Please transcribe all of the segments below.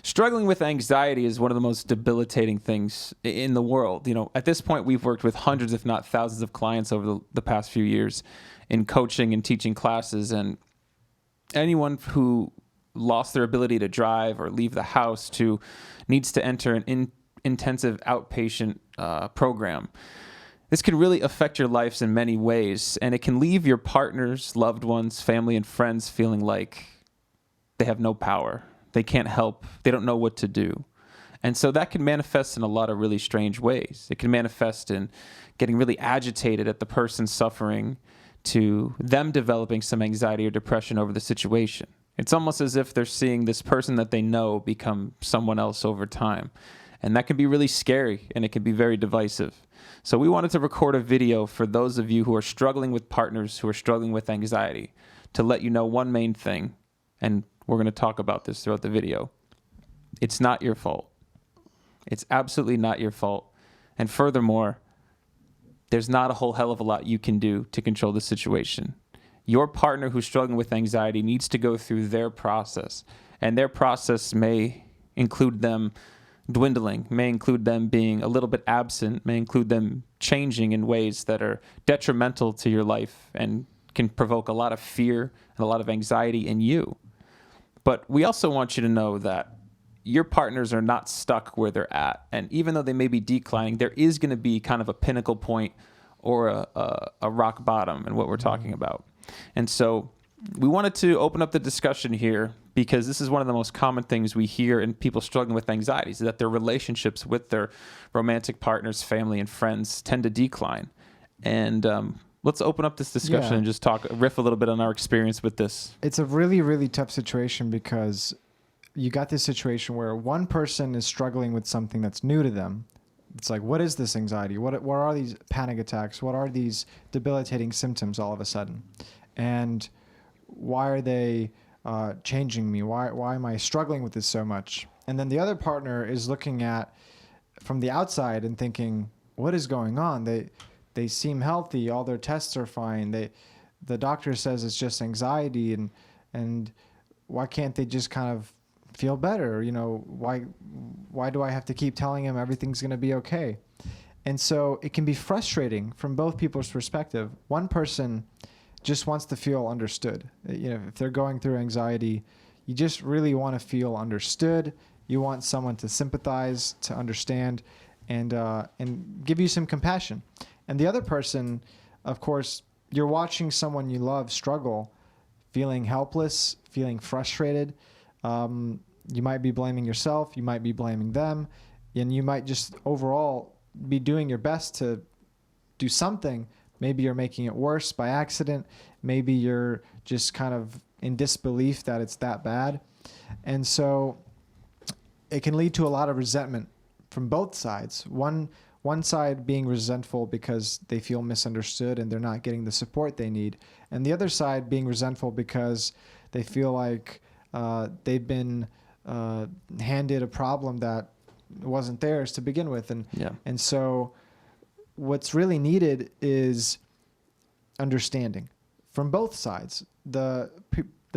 Struggling with anxiety is one of the most debilitating things in the world. At this point, we've worked with hundreds, if not thousands, of clients over the past few years in coaching and teaching classes. And anyone who lost their ability to drive or leave the house needs to enter an intensive outpatient program. This can really affect your lives in many ways, and it can leave your partners, loved ones, family, and friends feeling like they have no power. They can't help. They don't know what to do. And so that can manifest in a lot of really strange ways. It can manifest in getting really agitated at the person suffering, to them developing some anxiety or depression over the situation. It's almost as if they're seeing this person that they know become someone else over time. And that can be really scary, and it can be very divisive. So we wanted to record a video for those of you who are struggling with partners, who are struggling with anxiety, to let you know one main thing, and we're going to talk about this throughout the video. It's not your fault. It's absolutely not your fault. And furthermore, there's not a whole hell of a lot you can do to control the situation. Your partner who's struggling with anxiety needs to go through their process. And their process may include them dwindling, may include them being a little bit absent, may include them changing in ways that are detrimental to your life and can provoke a lot of fear and a lot of anxiety in you. But we also want you to know that your partners are not stuck where they're at. And even though they may be declining, there is going to be kind of a pinnacle point or a rock bottom in what we're talking about. And so we wanted to open up the discussion here because this is one of the most common things we hear in people struggling with anxiety, is that their relationships with their romantic partners, family, and friends tend to decline. And let's open up this discussion and just riff a little bit on our experience with this. It's a really, really tough situation because you got this situation where one person is struggling with something that's new to them. It's like, what is this anxiety? What are these panic attacks? What are these debilitating symptoms all of a sudden? And why are they changing me? Why am I struggling with this so much? And then the other partner is looking at from the outside and thinking, what is going on? They seem healthy. All their tests are fine. The doctor says it's just anxiety, and why can't they just kind of feel better? Why do I have to keep telling him everything's going to be okay? And so it can be frustrating from both people's perspective. One person just wants to feel understood. If they're going through anxiety, you just really want to feel understood. You want someone to sympathize, to understand, and give you some compassion. And the other person, of course, you're watching someone you love struggle, feeling helpless, feeling frustrated. You might be blaming yourself, you might be blaming them, and you might just overall be doing your best to do something. Maybe you're making it worse by accident. Maybe you're just kind of in disbelief that it's that bad. And so it can lead to a lot of resentment from both sides. One side being resentful because they feel misunderstood and they're not getting the support they need. And the other side being resentful because they feel like they've been handed a problem that wasn't theirs to begin with. And so what's really needed is understanding from both sides. The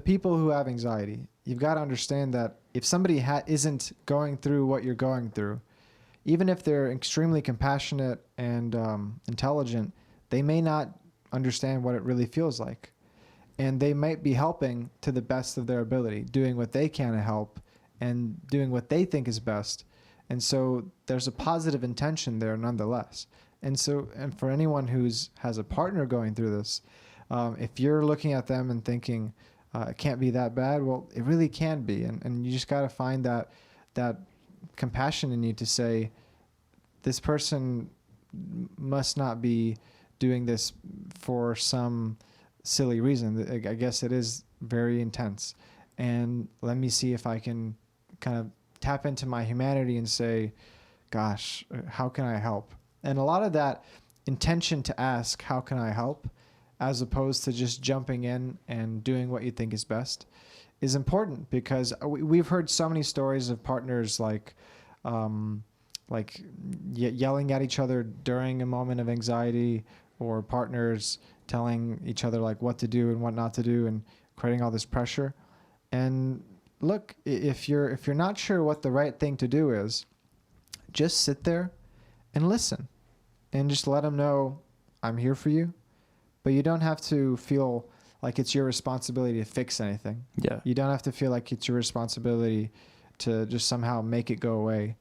people who have anxiety, you've got to understand that if somebody isn't going through what you're going through, even if they're extremely compassionate and intelligent, they may not understand what it really feels like. And they might be helping to the best of their ability, doing what they can to help and doing what they think is best. And so there's a positive intention there nonetheless. And for anyone has a partner going through this, if you're looking at them and thinking, it can't be that bad, well, it really can be. And you just got to find that compassion in you to say, this person must not be doing this for some silly reason. I guess it is very intense. And let me see if I can kind of tap into my humanity and say, gosh, how can I help? And a lot of that intention to ask, how can I help, as opposed to just jumping in and doing what you think is best, is important, because we've heard so many stories of partners like yelling at each other during a moment of anxiety, or partners telling each other like what to do and what not to do, and creating all this pressure. And look, if you're not sure what the right thing to do is, just sit there and listen, and just let them know, I'm here for you. But you don't have to feel like it's your responsibility to fix anything. Yeah. You don't have to feel like it's your responsibility to just somehow make it go away.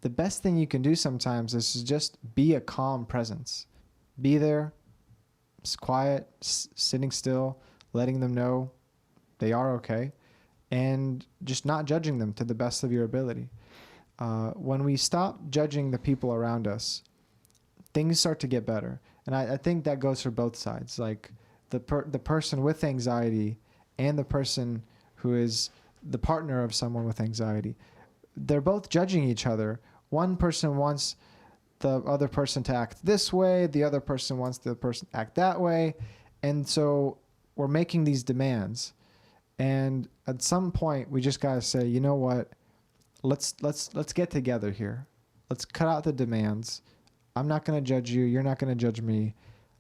The best thing you can do sometimes is to just be a calm presence. Be there, quiet, sitting still, letting them know they are okay, and just not judging them to the best of your ability. When we stop judging the people around us, things start to get better. And I think that goes for both sides. Like the person with anxiety and the person who is the partner of someone with anxiety, they're both judging each other. One person wants the other person to act this way. The other person wants the person to act that way. And so we're making these demands. And at some point, we just got to say, you know what? Let's get together here. Let's cut out the demands. I'm not going to judge you. You're not going to judge me.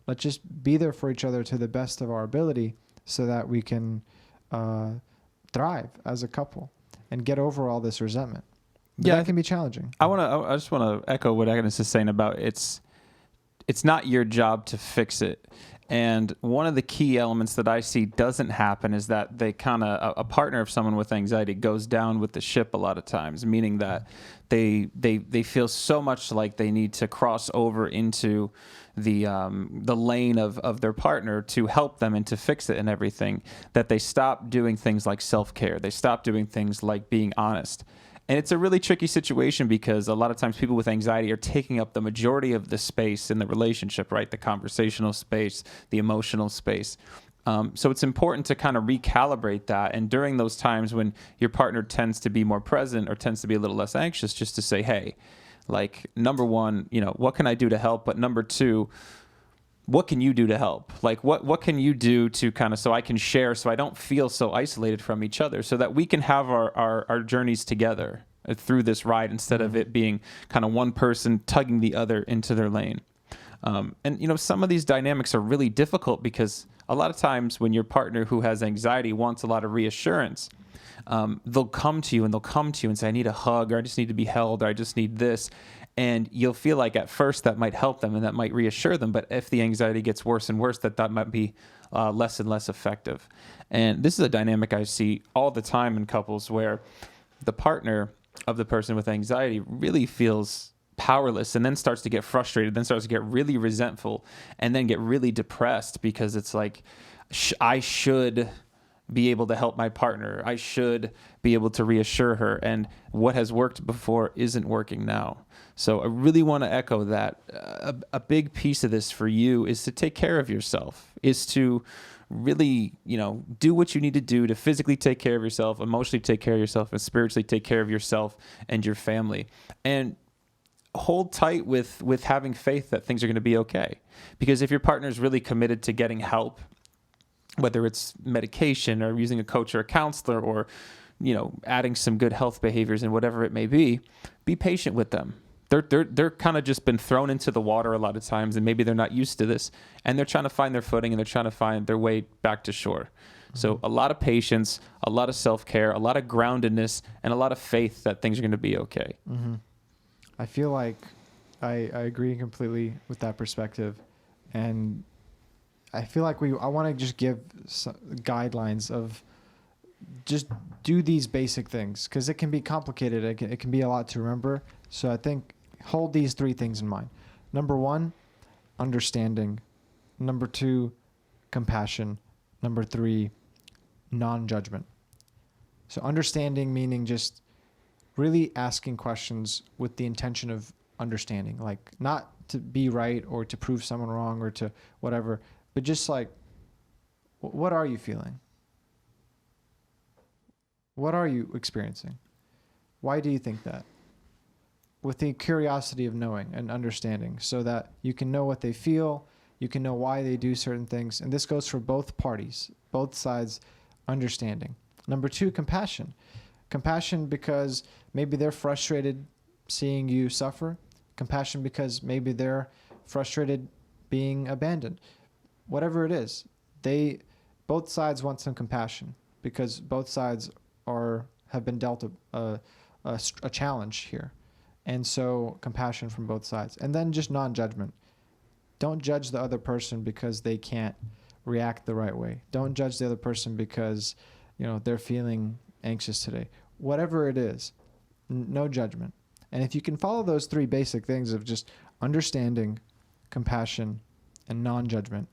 Let's just be there for each other to the best of our ability so that we can thrive as a couple and get over all this resentment. But Yeah, that can be challenging. I just want to echo what Agnes is saying about it's not your job to fix it. And one of the key elements that I see doesn't happen is that they kind of, a partner of someone with anxiety goes down with the ship a lot of times, meaning that they feel so much like they need to cross over into the lane of their partner to help them and to fix it and everything, that they stop doing things like self-care. They stop doing things like being honest. And it's a really tricky situation because a lot of times people with anxiety are taking up the majority of the space in the relationship, right? The conversational space, the emotional space. So it's important to kind of recalibrate that. And during those times when your partner tends to be more present or tends to be a little less anxious, just to say, hey, like, number one, what can I do to help? But number two, what can you do to help? Like, what can you do to kind of, so I can share, so I don't feel so isolated from each other, so that we can have our journeys together through this ride instead of it being kind of one person tugging the other into their lane. And some of these dynamics are really difficult because a lot of times when your partner who has anxiety wants a lot of reassurance, they'll come to you and say, I need a hug, or I just need to be held, or I just need this. And you'll feel like at first that might help them and that might reassure them. But if the anxiety gets worse and worse, that might be less and less effective. And this is a dynamic I see all the time in couples where the partner of the person with anxiety really feels powerless and then starts to get frustrated, then starts to get really resentful, and then get really depressed because it's like, I should be able to help my partner. I should be able to reassure her. And what has worked before isn't working now. So I really want to echo that. A big piece of this for you is to take care of yourself, is to really, do what you need to do to physically take care of yourself, emotionally take care of yourself, and spiritually take care of yourself and your family. And hold tight with having faith that things are going to be okay. Because if your partner is really committed to getting help, whether it's medication or using a coach or a counselor or, adding some good health behaviors and whatever it may be patient with them. They're kind of just been thrown into the water a lot of times, and maybe they're not used to this, and they're trying to find their footing and they're trying to find their way back to shore. Mm-hmm. So a lot of patience, a lot of self-care, a lot of groundedness, and a lot of faith that things are going to be okay. Mm-hmm. I feel like I agree completely with that perspective. And I feel like I want to just give some guidelines of just do these basic things, because it can be complicated. It can be a lot to remember. So I think hold these 3 things in mind. Number 1, understanding. Number 2, compassion. Number 3, non-judgment. So understanding meaning just really asking questions with the intention of understanding, like not to be right or to prove someone wrong or to whatever, but just like, what are you feeling? What are you experiencing? Why do you think that? With the curiosity of knowing and understanding, so that you can know what they feel, you can know why they do certain things. And this goes for both parties, both sides, understanding. Number 2, compassion. Compassion because maybe they're frustrated seeing you suffer. Compassion because maybe they're frustrated being abandoned. whatever it is, both sides want some compassion because both sides have been dealt a challenge here. And so compassion from both sides. And then just non-judgment. Don't judge the other person because they can't react the right way. Don't judge the other person because, they're feeling anxious today. Whatever it is, no judgment. And if you can follow those three basic things of just understanding, compassion, and non-judgment,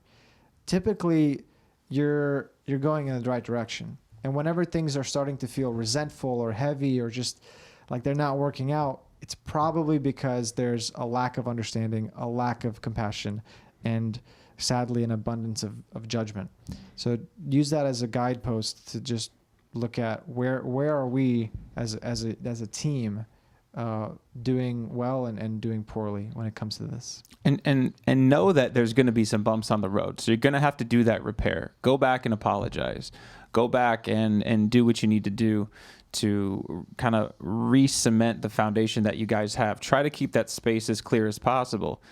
typically you're going in the right direction. And whenever things are starting to feel resentful or heavy or just like they're not working out, it's probably because there's a lack of understanding, a lack of compassion, and sadly an abundance of judgment. So use that as a guidepost to just look at where are we as a team doing well and doing poorly when it comes to this. And know that there's going to be some bumps on the road. So you're going to have to do that repair. Go back and apologize. Go back and do what you need to do to kind of re-cement the foundation that you guys have. Try to keep that space as clear as possible.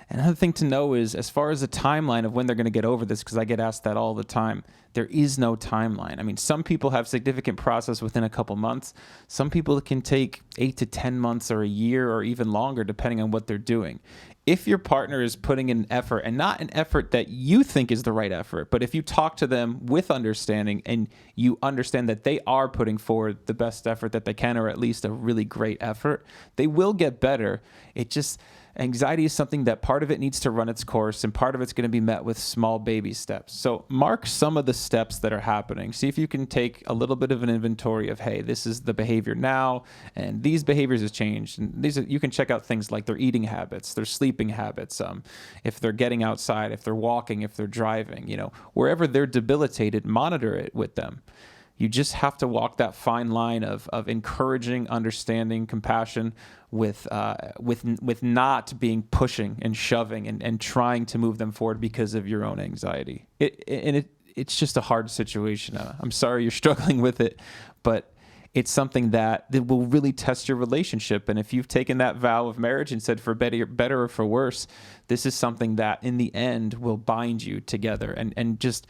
Another thing to know is, as far as the timeline of when they're going to get over this, because I get asked that all the time, there is no timeline. I mean, some people have significant process within a couple months. Some people it can take 8 to 10 months or a year or even longer, depending on what they're doing. If your partner is putting in effort, and not an effort that you think is the right effort, but if you talk to them with understanding and you understand that they are putting forward the best effort that they can, or at least a really great effort, they will get better. Anxiety is something that part of it needs to run its course, and part of it's going to be met with small baby steps. So mark some of the steps that are happening. See if you can take a little bit of an inventory of, hey, this is the behavior now, and these behaviors have changed. And you can check out things like their eating habits, their sleeping habits, if they're getting outside, if they're walking, if they're driving, wherever they're debilitated, monitor it with them. You just have to walk that fine line of encouraging, understanding, compassion with not being pushing and shoving and trying to move them forward because of your own anxiety. It's just a hard situation. I'm sorry you're struggling with it, but it's something that will really test your relationship. And if you've taken that vow of marriage and said for better or for worse, this is something that in the end will bind you together and just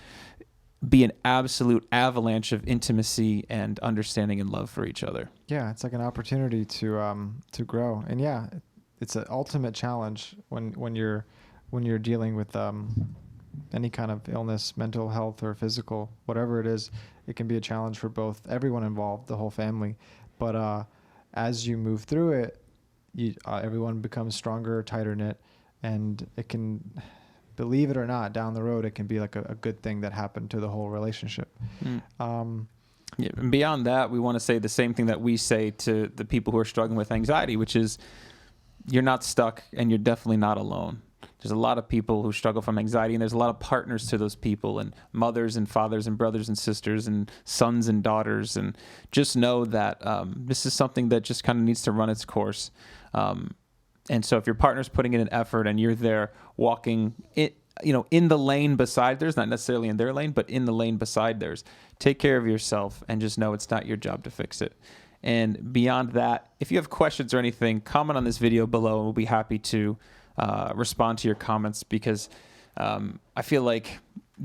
be an absolute avalanche of intimacy and understanding and love for each other. Yeah, it's like an opportunity to grow. And yeah, it's an ultimate challenge when you're dealing with any kind of illness, mental health or physical, whatever it is. It can be a challenge for everyone involved, the whole family. But as you move through it, everyone becomes stronger, tighter knit, and it can, believe it or not, down the road, it can be like a good thing that happened to the whole relationship. Yeah, and beyond that, we want to say the same thing that we say to the people who are struggling with anxiety, which is you're not stuck and you're definitely not alone. There's a lot of people who struggle from anxiety, and there's a lot of partners to those people, and mothers and fathers and brothers and sisters and sons and daughters. And just know that this is something that just kind of needs to run its course. And so if your partner's putting in an effort and you're there walking in the lane beside theirs, not necessarily in their lane, but in the lane beside theirs, take care of yourself and just know it's not your job to fix it. And beyond that, if you have questions or anything, comment on this video below and we'll be happy to respond to your comments, because I feel like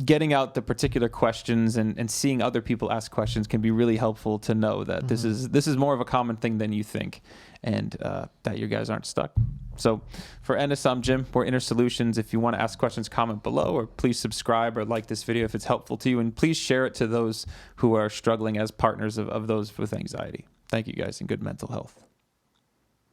getting out the particular questions and seeing other people ask questions can be really helpful to know that this is more of a common thing than you think, and that you guys aren't stuck. So for Ennis, I'm Jim. We're Inner Solutions. If you want to ask questions, comment below, or please subscribe or like this video if it's helpful to you, and please share it to those who are struggling as partners of those with anxiety. Thank you guys, and good mental health.